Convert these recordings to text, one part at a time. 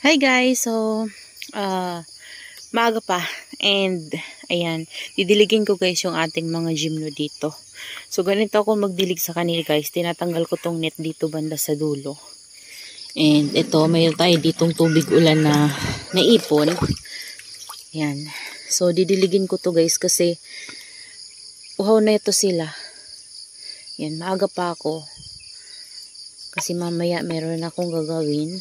Hi guys! So, maaga pa. And, ayan, didiligin ko guys yung ating mga gymno dito. So, ganito ako magdilig sa kanila guys. Tinatanggal ko tong net dito banda sa dulo. And, ito, mayroon tayo ditong tubig ulan na naipon. Ayan. So, didiligin ko to guys kasi uhaw na ito sila. Ayan, maaga pa ako. Kasi mamaya meron akong gagawin.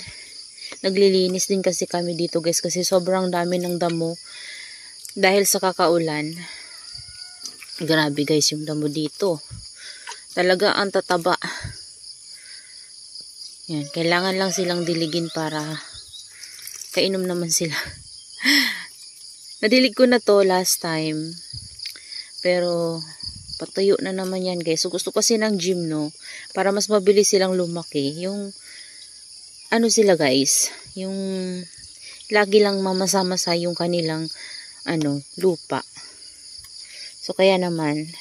Naglilinis din kasi kami dito guys kasi sobrang dami ng damo dahil sa kakaulan. Grabe guys yung damo dito. Talaga ang tataba. Yan, kailangan lang silang diligin para kainom naman sila. Nadilig ko na to last time. Pero patuyo na naman yan guys. So gusto kasi ng gymno para mas mabilis silang lumaki. Yung ano sila guys, yung lagi lang mamasa-masa yung kanilang lupa. So kaya naman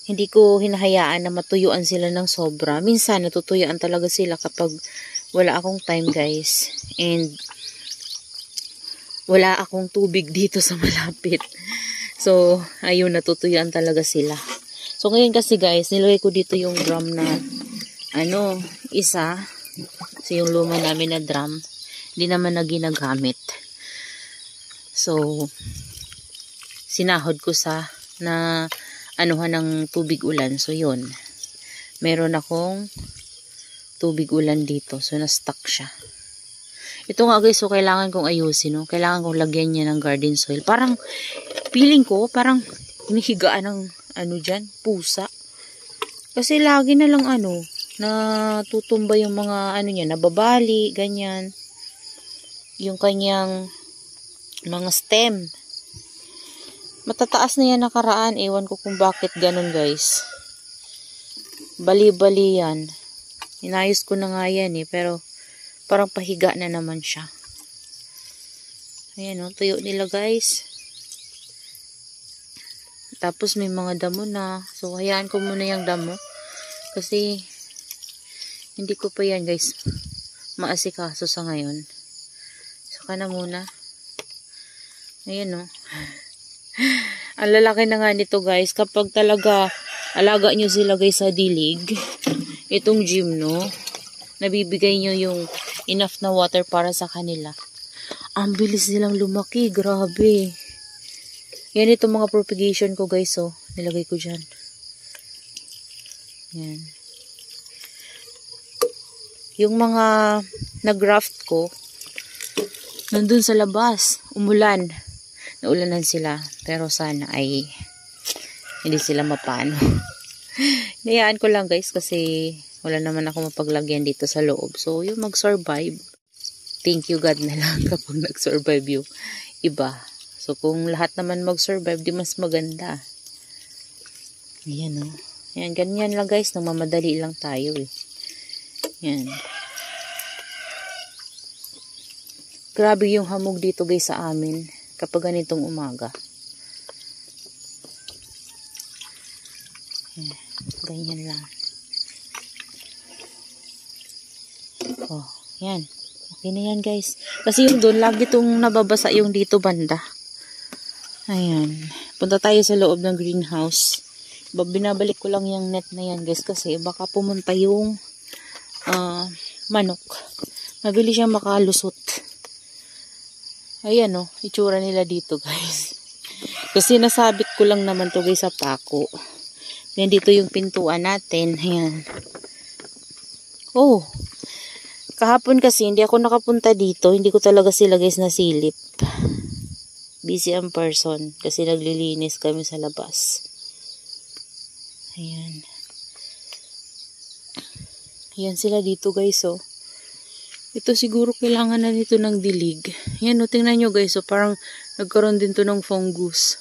hindi ko hinahayaan na matuyuan sila ng sobra. Minsan natutuyuan talaga sila kapag wala akong time guys. And wala akong tubig dito sa malapit. So ayun, natutuyuan talaga sila. So ngayon kasi guys, nilagay ko dito yung drum na isa. So, yung luma namin na drum, hindi naman na ginagamit. So, sinahod ko sa na anuhan ng tubig ulan. So, yun. Meron akong tubig ulan dito. So, na-stuck siya. Ito nga guys, so kailangan kong ayusin. No? Kailangan kong lagyan niya ng garden soil. Parang, feeling ko, parang hinihigaan ng dyan, pusa. Kasi lagi na lang na tutumba yung mga niya, nababali, ganyan. Yung kanyang mga stem. Matataas na yan nakaraan. Ewan ko kung bakit ganun guys. Bali-bali yan. Inayos ko na nga yan pero parang pahiga na naman siya. Ayan tuyo nila guys. Tapos may mga damo na. So hayaan ko muna yung damo. Kasi hindi ko pa yan guys maasikaso sa ngayon. Saka na muna. Ayan ang lalaki na nga nito guys. Kapag talaga alaga nyo sila guys sa dilig, itong gymno, nabibigay nyo yung enough na water para sa kanila. Ang bilis nilang lumaki. Grabe. Yan itong mga propagation ko guys. Nilagay ko dyan. Yan. Yung mga nag-graft ko, nandun sa labas, umulan. Naulanan sila. Pero sana ay hindi sila mapano. Nayaan ko lang guys kasi wala naman ako mapaglagyan dito sa loob. So, yung mag-survive, thank you God na lang kapag nag-survive yung iba. So, kung lahat naman mag-survive, di mas maganda. Ayan Ayan, ganyan lang guys. Namamadali lang tayo Yan. Grabe yung hamog dito guys sa amin kapag ganitong umaga. Ganyan lang. Yan. Okay na yan guys. Kasi yung doon, lagi itong nababasa yung dito banda. Ayan. Punta tayo sa loob ng greenhouse. Binabalik ko lang yung net na yan guys kasi baka pumunta yung manok. Mabilis siyang makalusot. Ayan itsura nila dito guys. Kasi nasabit ko lang naman to guys sa pako. Yan dito yung pintuan natin. Ayan. Kahapon kasi hindi ako nakapunta dito. Hindi ko talaga sila guys nasilip. Busy ang person kasi naglilinis kami sa labas. Ayan. Ayan sila dito guys Ito siguro kailangan na nito ng dilig. Ayan tingnan nyo guys parang nagkaroon din to ng fungus.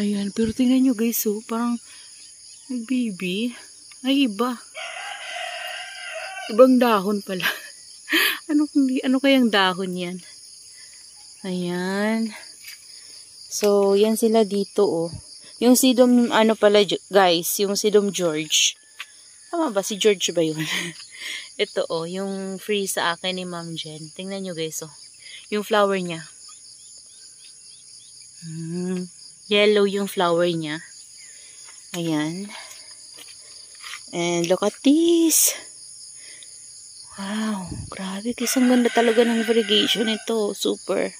Ayan, pero tingnan nyo guys parang nag-baby. Ay iba. Ibang dahon pala. Ano kayang dahon yan? Ayan. So, yan sila dito Yung Sidom, pala guys, yung Sidom George. Tama ba? Si George ba yun? Ito yung free sa akin ni Ma'am Jen. Tingnan nyo guys yung flower niya. Yellow yung flower niya. Ayan. And look at this. Wow, grabe. Kasi ang ganda talaga ng variegation ito. Super.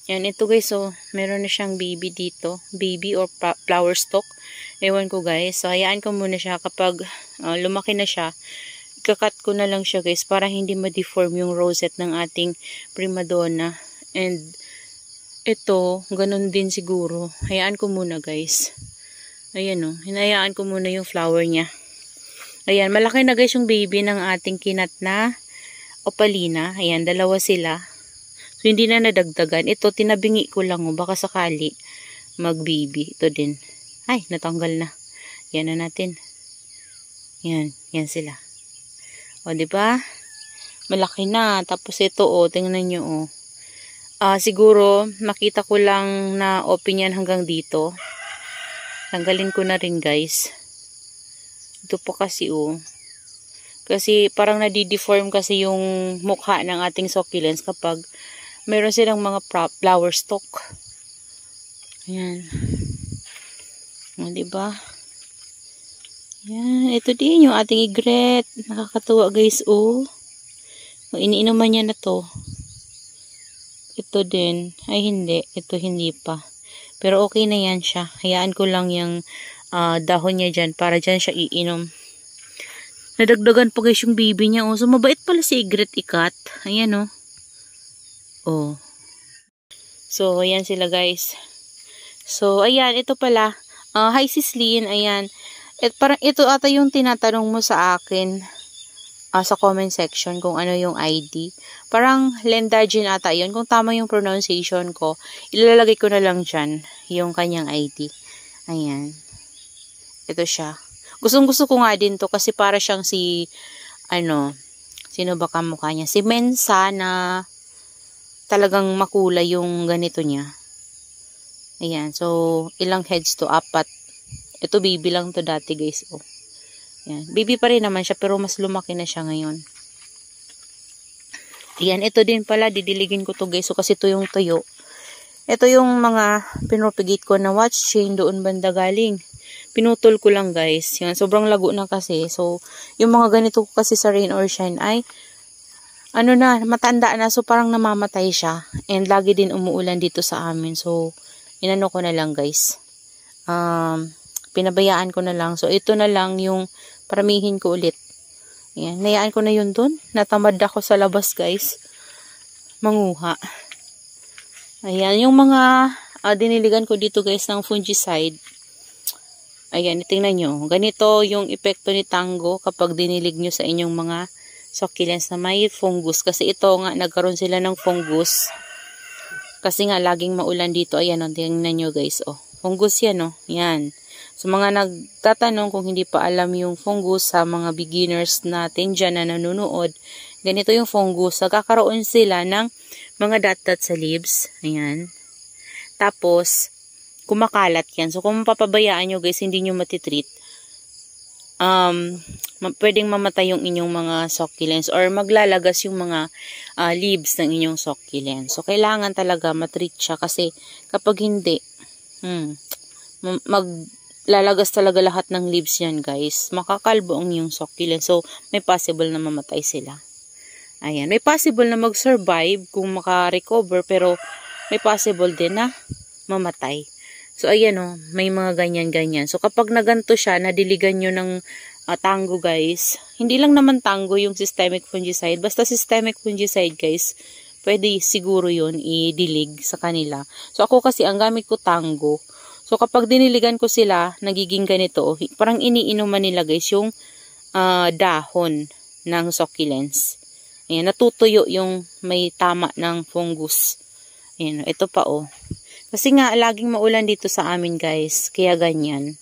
Yan, ito guys, meron na siyang baby dito. Baby or flower stalk. Ewan ko guys. So, hayaan ko muna siya kapag lumaki na siya. Ikakat ko na lang siya guys para hindi ma-deform yung rosette ng ating prima donna. And ito, ganun din siguro. Hayaan ko muna guys. Ayan hinayaan ko muna yung flower niya. Ayan, malaki na guys yung baby ng ating kinat na opalina. Ayan, dalawa sila. So, hindi na nadagdagan. Ito, tinabingi ko lang baka sakali mag-baby. Ito din. Ay, natanggal na. Yan na natin. Yan, yan sila. O, diba? Malaki na. Tapos ito, tingnan nyo, siguro, makita ko lang na open yan hanggang dito. Tanggalin ko na rin, guys. Ito po kasi, kasi parang nadideform kasi yung mukha ng ating succulents kapag meron silang mga flower stalk. Ayan. O, diba? Ayan. Ito din yung ating igret. Nakakatuwa, guys, iniinuman niya na to. Ito din. Ay, hindi. Ito hindi pa. Pero okay na yan siya. Hayaan ko lang yung dahon niya dyan para dyan siya iinom. Nadagdagan pa guys yung baby niya. So, mabait pala si igret ikat. Ayan So, ayan sila guys. So, ayan. Ito pala. Hi Sis Lynn. Ayan. Parang ito ata yung tinatanong mo sa akin sa comment section kung ano yung ID. Parang Lendajin ata yun. Kung tama yung pronunciation ko, ilalagay ko na lang dyan yung kanyang ID. Ayan. Ito siya. Gustong-gusto ko nga din to kasi para siyang sino ba kamukha niya? Si Mensa na talagang makulay yung ganito niya. Ayan. So, ilang heads to? 4. Ito baby lang to dati guys. Ayan. Baby pa rin naman siya pero mas lumaki na siya ngayon. Ayan. Ito din pala. Didiligin ko to guys. So, kasi ito yung tuyo. Ito yung mga pinropagate ko na watch chain doon banda galing. Pinutol ko lang guys. Yan, sobrang lago na kasi. So, yung mga ganito ko kasi sa rain or shine ay matanda na. So, parang namamatay siya. And lagi din umuulan dito sa amin. So, inano ko na lang guys. Pinabayaan ko na lang. So, ito na lang yung paramihin ko ulit. Ayan, nayaan ko na yun dun. Natamad ako sa labas guys. Manguha. Ayan, yung mga diniligan ko dito guys ng fungicide. Ayan, tingnan nyo. Ganito yung epekto ni Tango kapag dinilig nyo sa inyong mga succulents na may fungus. Kasi ito nga, nagkaroon sila ng fungus. Kasi nga, laging maulan dito. Ayan, tingnan nyo guys. Fungus yan, Yan. So, mga nagtatanong kung hindi pa alam yung fungus sa mga beginners natin dyan na nanonood, ganito yung fungus. Nagkakaroon sila ng mga dot-dot sa leaves. Ayan. Tapos, kumakalat yan. So, kung papabayaan nyo guys, hindi nyo matitreat, pwedeng mamatay yung inyong mga succulents or maglalagas yung mga leaves ng inyong succulents. So, kailangan talaga matreat siya kasi kapag hindi, maglalagas talaga lahat ng leaves yan guys. Makakalbo ang inyong succulents. So, may possible na mamatay sila. Ayan. May possible na mag-survive kung maka-recover pero may possible din na mamatay. So, ayan may mga ganyan-ganyan. So, kapag naganto siya, nadiligan nyo ng Tango guys. Hindi lang naman Tango yung systemic fungicide. Basta systemic fungicide guys, pwede siguro yun idilig sa kanila. So, ako kasi ang gamit ko Tango. So, kapag diniligan ko sila, nagiging ganito. Parang iniinuman nila guys yung dahon ng succulents. Ayan, natutuyo yung may tama ng fungus. Ayan, ito pa Kasi nga, laging maulan dito sa amin guys. Kaya ganyan.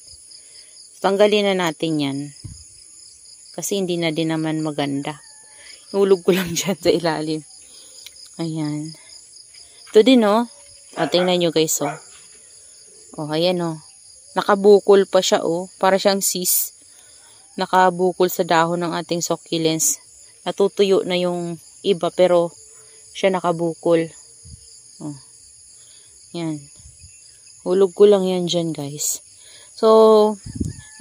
Tanggalin na natin yan. Kasi hindi na din naman maganda. Hulog ko lang dyan sa ilalim. Ayan. Ito din tingnan nyo guys ayan nakabukol pa siya para siyang sis. nakabukol sa dahon ng ating succulents. Natutuyo na yung iba pero siya nakabukol. Oh. Yan. Hulog ko lang yan dyan, guys. So,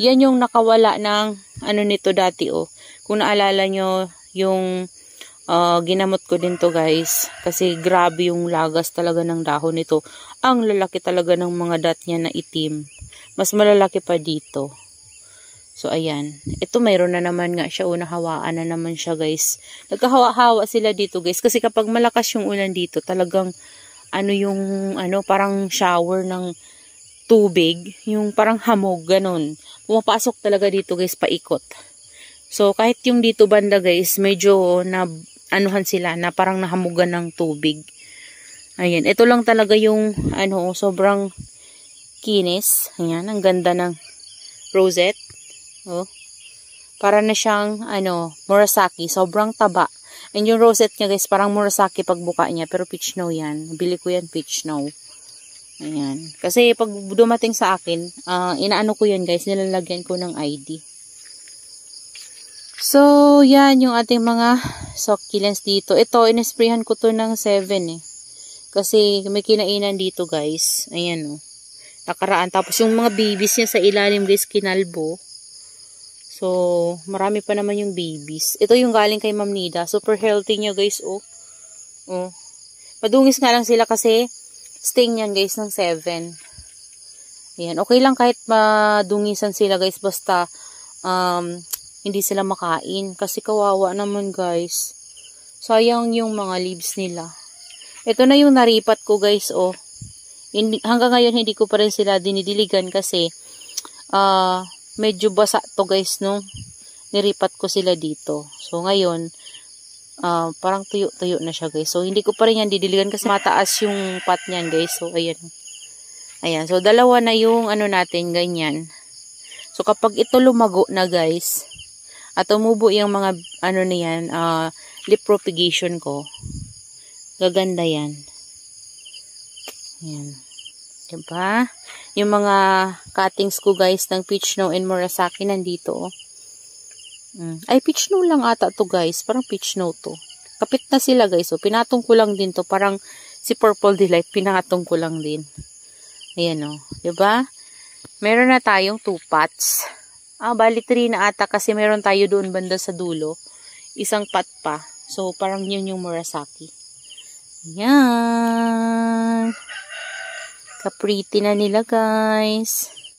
yan yung nakawala ng ano nito dati, oh. Kung naalala nyo, yung ginamot ko din to, guys. Kasi grabe yung lagas talaga ng dahon nito. Ang lalaki talaga ng mga dot niya na itim. Mas malalaki pa dito. So, ayan. Ito, mayroon na naman nga siya. Nahawaan na naman siya, guys. Nagkahawa-hawa sila dito, guys. Kasi kapag malakas yung ulan dito, talagang, parang shower ng tubig. Yung parang hamog, ganun. Pumapasok talaga dito, guys, paikot. So, kahit yung dito banda, guys, medyo anuhan sila, na parang nahamugan ng tubig. Ayan. Ito lang talaga yung, sobrang kinis. Ayan. Ang ganda ng rosette. Oh. Para na siyang, Murasaki. Sobrang taba. And yung rosette niya, guys, parang Murasaki pagbuka niya. Pero peach snow yan. Bili ko yan, peach snow. Ayan. Kasi pag dumating sa akin, inaano ko yan, guys. Nilalagyan ko ng ID. So, yan yung ating mga succulents dito. Ito, inesprayhan ko to ng 7 eh. Kasi may kinainan dito, guys. Ayan, oh. Nakaraan. Tapos yung mga babies niya sa ilalim, guys, kinalbo. So, marami pa naman yung babies. Ito yung galing kay Ma'am Nida. Super healthy niya, guys, oh. Oh. Madungis nga lang sila kasi sting yan, guys, ng 7. Ayan. Okay lang kahit madungisan sila, guys. Basta, hindi sila makain. Kasi kawawa naman, guys. Sayang yung mga leaves nila. Ito na yung naripat ko, guys, oh. Hanggang ngayon, hindi ko pa rin sila dinidiligan kasi, medyo basa to, guys, nung niripat ko sila dito. So, ngayon, parang tuyo-tuyo na siya, guys. So, hindi ko pa rin yan didiligan kasi mataas yung pot niyan, guys. So, ayan. Ayan. So, dalawa na yung natin, ganyan. So, kapag ito lumago na, guys, at umubo yung mga, na yan, leaf propagation ko, gaganda yan. Ayan. Diba? Yung mga cuttings ko, guys, ng peach snow and Murasaki nandito, oh. Ay, peach snow lang ata to, guys. Parang peach snow to. Kapit na sila, guys. Oh. Pinatong ko lang din to. Parang si Purple Delight, pinatong ko lang din. Ayan, oh. Diba? Meron na tayong 2 pots. Bali 3 na ata kasi meron tayo doon banda sa dulo. Isang pot pa. So, parang yun yung Murasaki. Ayan. Ka-pretty na nila, guys.